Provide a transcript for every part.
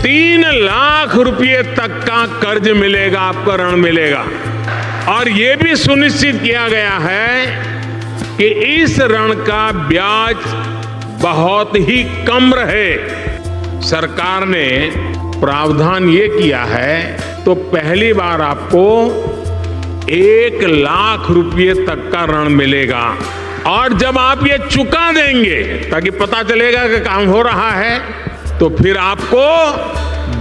3 लाख रुपए तक का कर्ज मिलेगा, आपको ऋण मिलेगा। और ये भी सुनिश्चित किया गया है कि इस ऋण का ब्याज बहुत ही कम रहे। सरकार ने प्रावधान ये किया है तो पहली बार आपको 1 लाख रुपए तक का ऋण मिलेगा। और जब आप ये चुका देंगे ताकि पता चलेगा कि काम हो रहा है, तो फिर आपको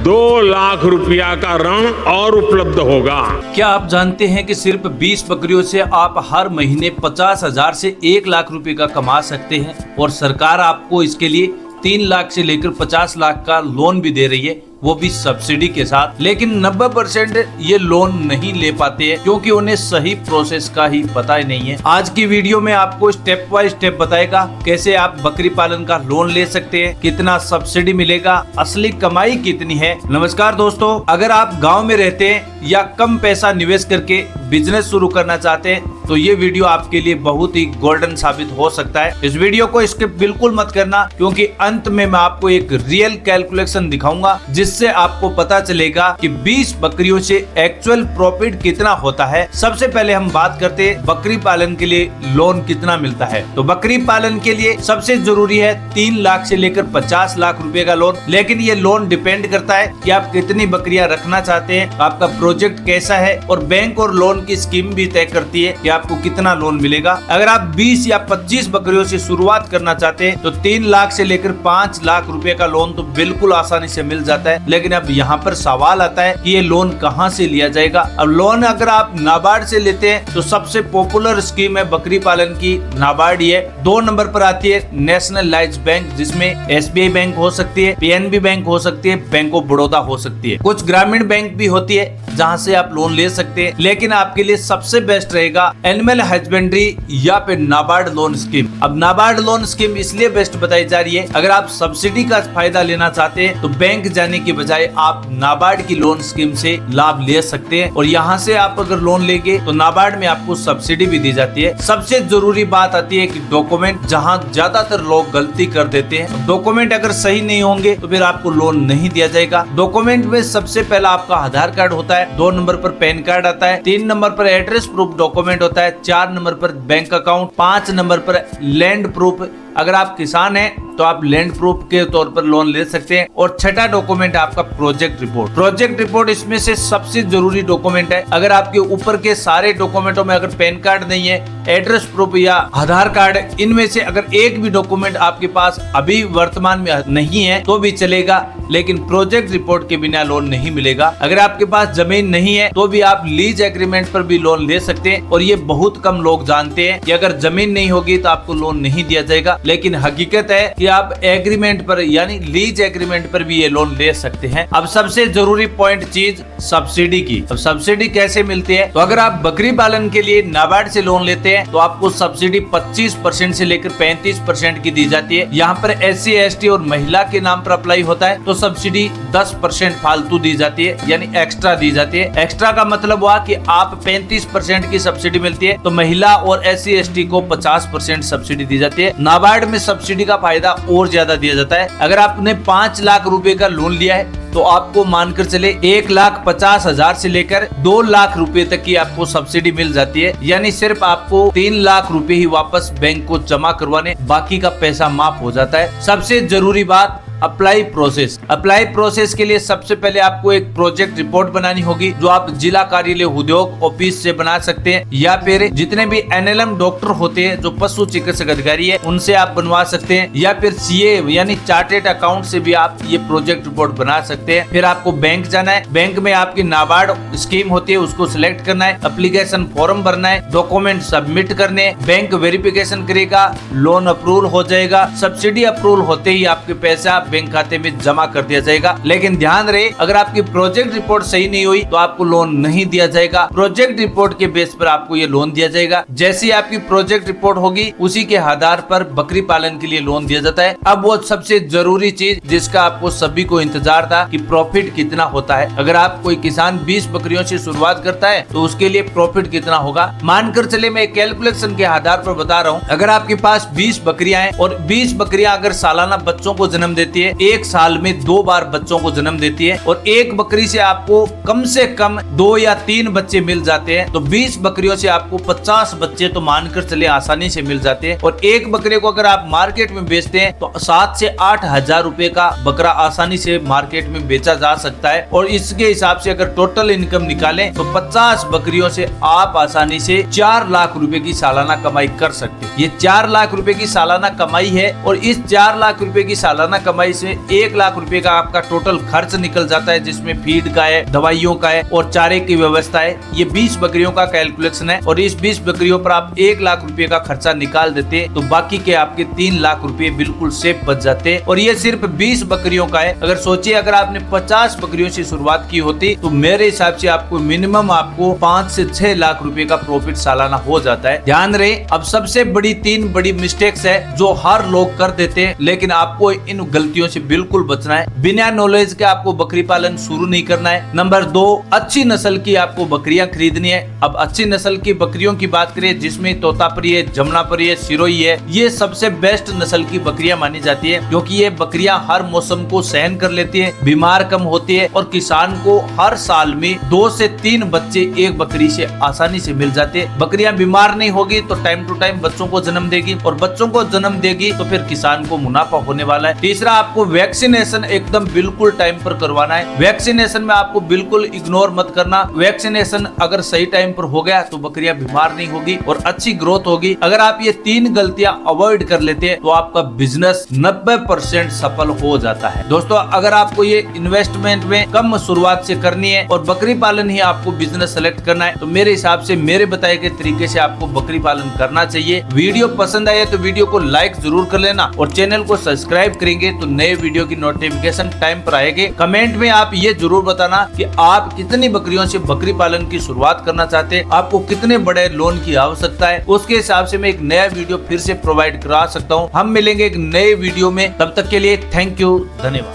2 लाख रुपया का ऋण और उपलब्ध होगा। क्या आप जानते हैं कि सिर्फ 20 बकरियों से आप हर महीने 50,000 से 1 लाख रुपए का कमा सकते हैं और सरकार आपको इसके लिए 3 लाख से लेकर 50 लाख का लोन भी दे रही है, वो भी सब्सिडी के साथ। लेकिन 90% ये लोन नहीं ले पाते हैं क्योंकि उन्हें सही प्रोसेस का ही पता ही नहीं है। आज की वीडियो में आपको स्टेप बाय स्टेप बताएगा कैसे आप बकरी पालन का लोन ले सकते हैं, कितना सब्सिडी मिलेगा, असली कमाई कितनी है। नमस्कार दोस्तों, अगर आप गाँव में रहते हैं या कम पैसा निवेश करके बिजनेस शुरू करना चाहते हैं तो ये वीडियो आपके लिए बहुत ही गोल्डन साबित हो सकता है। इस वीडियो को स्किप बिल्कुल मत करना क्योंकि अंत में मैं आपको एक रियल कैलकुलेशन दिखाऊंगा जिससे आपको पता चलेगा कि 20 बकरियों से एक्चुअल प्रॉफिट कितना होता है। सबसे पहले हम बात करते हैं बकरी पालन के लिए लोन कितना मिलता है। तो बकरी पालन के लिए सबसे जरूरी है 3 लाख से लेकर 50 लाख रुपए का लोन। लेकिन ये लोन डिपेंड करता है कि आप कितनी बकरियां रखना चाहते हैं, आपका प्रोजेक्ट कैसा है, और बैंक और लोन की स्कीम भी तय करती है कि आपको कितना लोन मिलेगा। अगर आप 20 या 25 बकरियों से शुरुआत करना चाहते हैं तो 3 लाख से लेकर 5 लाख रुपए का लोन तो बिल्कुल आसानी से मिल जाता है। लेकिन अब यहाँ पर सवाल आता है कि ये लोन कहाँ से लिया जाएगा। अब लोन अगर आप नाबार्ड से लेते हैं तो सबसे पॉपुलर स्कीम है बकरी पालन की नाबार्ड ही है। 2 नंबर पर आती है नेशनलाइज्ड बैंक, जिसमें SBI बैंक हो सकती है, PNB बैंक हो सकती है, बैंक ऑफ बड़ौदा हो सकती है, कुछ ग्रामीण बैंक भी होती है जहाँ से आप लोन ले सकते हैं। लेकिन आपके लिए सबसे बेस्ट रहेगा एनिमल हस्बेंड्री या फिर नाबार्ड लोन स्कीम। अब नाबार्ड लोन स्कीम इसलिए बेस्ट बताई जा रही है, अगर आप सब्सिडी का फायदा लेना चाहते हैं तो बैंक जाने की बजाय आप नाबार्ड की लोन स्कीम से लाभ ले सकते हैं। और यहाँ से आप अगर लोन लेंगे तो नाबार्ड में आपको सब्सिडी भी दी जाती है। सबसे जरूरी बात आती है कि डॉक्यूमेंट, जहाँ ज्यादातर लोग गलती कर देते हैं, डॉक्यूमेंट अगर सही नहीं होंगे तो फिर आपको लोन नहीं दिया जाएगा। डॉक्यूमेंट में सबसे पहला आपका आधार कार्ड होता है, 2 नंबर पर पैन कार्ड आता है, 3 नंबर पर एड्रेस प्रूफ डॉक्यूमेंट होता है, 4 नंबर पर बैंक अकाउंट, 5 नंबर पर लैंड प्रूफ। अगर आप किसान हैं तो आप लैंड प्रूफ के तौर पर लोन ले सकते हैं। और छठा डॉक्यूमेंट आपका प्रोजेक्ट रिपोर्ट। प्रोजेक्ट रिपोर्ट इसमें से सबसे जरूरी डॉक्यूमेंट है। अगर आपके ऊपर के सारे डॉक्यूमेंटों में अगर पैन कार्ड नहीं है, एड्रेस प्रूफ या आधार कार्ड, इनमें से अगर एक भी डॉक्यूमेंट आपके पास अभी वर्तमान में नहीं है तो भी चलेगा, लेकिन प्रोजेक्ट रिपोर्ट के बिना लोन नहीं मिलेगा। अगर आपके पास जमीन नहीं है तो भी आप लीज एग्रीमेंट पर भी लोन ले सकते हैं। और ये बहुत कम लोग जानते हैं कि अगर जमीन नहीं होगी तो आपको लोन नहीं दिया जाएगा, लेकिन हकीकत है कि आप एग्रीमेंट पर यानी लीज एग्रीमेंट पर भी ये लोन ले सकते हैं। अब सबसे जरूरी पॉइंट चीज सब्सिडी की। अब सब्सिडी कैसे मिलती है? तो अगर आप बकरी पालन के लिए नाबार्ड से लोन लेते हैं तो आपको सब्सिडी 25% से लेकर 35% की दी जाती है। यहाँ पर SC ST और महिला के नाम पर अप्लाई होता है तो सब्सिडी 10% फालतू दी जाती है, यानी एक्स्ट्रा दी जाती है। एक्स्ट्रा का मतलब हुआ कि आप 35% की सब्सिडी मिलती है तो महिला और SC ST को 50% सब्सिडी दी जाती है। नाबार्ड में सब्सिडी का फायदा और ज्यादा दिया जाता है। अगर आपने 5 लाख रुपए का लोन लिया है तो आपको मानकर चले 1,50,000 से लेकर 2 लाख रुपए तक की आपको सब्सिडी मिल जाती है। यानी सिर्फ आपको 3 लाख रुपए ही वापस बैंक को जमा करवाने, बाकी का पैसा माफ हो जाता है। सबसे जरूरी बात अप्लाई प्रोसेस। अप्लाई प्रोसेस के लिए सबसे पहले आपको एक प्रोजेक्ट रिपोर्ट बनानी होगी जो आप जिला कार्यालय उद्योग ऑफिस से बना सकते हैं, या फिर जितने भी NLM डॉक्टर होते हैं जो पशु चिकित्सक अधिकारी है उनसे आप बनवा सकते हैं, या फिर CA यानी चार्टेड अकाउंट से भी आप ये प्रोजेक्ट रिपोर्ट बना सकते हैं। फिर आपको बैंक जाना है, बैंक में आपकी नाबार्ड स्कीम होती है उसको सिलेक्ट करना है, एप्लीकेशन फॉर्म भरना है, डॉक्यूमेंट सबमिट करने, बैंक वेरिफिकेशन करेगा, लोन अप्रूवल हो जाएगा। सब्सिडी अप्रूवल होते ही आपके पैसा बैंक खाते में जमा कर दिया जाएगा। लेकिन ध्यान रहे, अगर आपकी प्रोजेक्ट रिपोर्ट सही नहीं हुई तो आपको लोन नहीं दिया जाएगा। प्रोजेक्ट रिपोर्ट के बेस पर आपको ये लोन दिया जाएगा। जैसे ही आपकी प्रोजेक्ट रिपोर्ट होगी उसी के आधार पर बकरी पालन के लिए लोन दिया जाता है। अब वो सबसे जरूरी चीज जिसका आपको सभी को इंतजार था कि प्रॉफिट कितना होता है। अगर आप कोई किसान 20 बकरियों से शुरुआत करता है तो उसके लिए प्रॉफिट कितना होगा। मानकर चले मैं कैलकुलेशन के आधार पर बता रहा हूँ, अगर आपके पास 20 बकरियां हैं और 20 बकरियां अगर सालाना बच्चों को जन्म देती देती है, एक साल में 2 बार बच्चों को जन्म देती है और एक बकरी से आपको कम से कम 2 या 3 बच्चे मिल जाते हैं। तो 20 बकरियों से आपको 50 बच्चे तो मानकर चले आसानी से मिल जाते हैं। और एक बकरे को अगर आप मार्केट में बेचते हैं तो 7 से 8 हजार रुपए का बकरा आसानी से मार्केट में बेचा जा सकता है। और इसके हिसाब से अगर टोटल इनकम निकालें तो 50 बकरियों से आप आसानी से 4 लाख रुपए की सालाना कमाई कर सकते हैं। ये 4 लाख रुपए की सालाना कमाई है और इस 4 लाख रुपए की सालाना कमाई से 1 लाख रुपए का आपका टोटल खर्च निकल जाता है, जिसमें फीड का है, दवाइयों का है और चारे की व्यवस्था है। ये 20 बकरियों का कैलकुलेशन है और इस 20 बकरियों पर आप 1 लाख रुपए का खर्चा निकाल देते हैं तो बाकी के आपके 3 लाख रुपए बिल्कुल सेफ बच जाते हैं। और ये सिर्फ 20 बकरियों का है। अगर सोचिए अगर आपने 50 बकरियों से शुरुआत की होती तो मेरे हिसाब से आपको मिनिमम आपको 5 से 6 लाख रुपए का प्रॉफिट सालाना हो जाता है। ध्यान रहे, अब सबसे बड़ी 3 बड़ी मिस्टेक्स है जो हर लोग कर देते हैं, लेकिन आपको इन गलतियों से बिल्कुल बचना है। बिना नॉलेज के आपको बकरी पालन शुरू नहीं करना है। नंबर 2, अच्छी नस्ल की आपको बकरियां खरीदनी है। अब अच्छी नस्ल की बकरियों की बात करें जिसमें तोतापुरी है, जमुनापुरी है, सिरोही है, ये सबसे बेस्ट नस्ल की बकरियां मानी जाती है क्योंकि ये बकरियां हर मौसम को सहन कर लेती है, बीमार कम होती है और किसान को हर साल में 2 से 3 बच्चे एक बकरी से आसानी से मिल जाते हैं। बकरियां बीमार नहीं होगी तो टाइम टू टाइम बच्चों को जन्म देगी और बच्चों को जन्म देगी तो फिर किसान को मुनाफा होने वाला है। तीसरा, आपको वैक्सीनेशन एकदम बिल्कुल टाइम पर करवाना है। वैक्सीनेशन में आपको बिल्कुल इग्नोर मत करना। वैक्सीनेशन अगर सही टाइम पर हो गया तो बकरियां बीमार नहीं होगी और अच्छी ग्रोथ होगी। अगर आप ये 3 गलतियां अवॉइड कर लेते हैं तो आपका बिजनेस 90% सफल हो जाता है। दोस्तों, अगर आपको ये इन्वेस्टमेंट में कम शुरुआत से करनी है और बकरी पालन ही आपको बिजनेस सेलेक्ट करना है तो मेरे हिसाब से मेरे बताए गए तरीके से आपको बकरी पालन करना चाहिए। वीडियो पसंद आए तो वीडियो को लाइक जरूर कर लेना और चैनल को सब्सक्राइब करेंगे तो नए वीडियो की नोटिफिकेशन टाइम पर आएगी। कमेंट में आप ये जरूर बताना कि आप कितनी बकरियों से बकरी पालन की शुरुआत करना चाहते हैं, आपको कितने बड़े लोन की आवश्यकता है। उसके हिसाब से मैं एक नया वीडियो फिर से प्रोवाइड करा सकता हूँ। हम मिलेंगे एक नए वीडियो में, तब तक के लिए थैंक यू, धन्यवाद।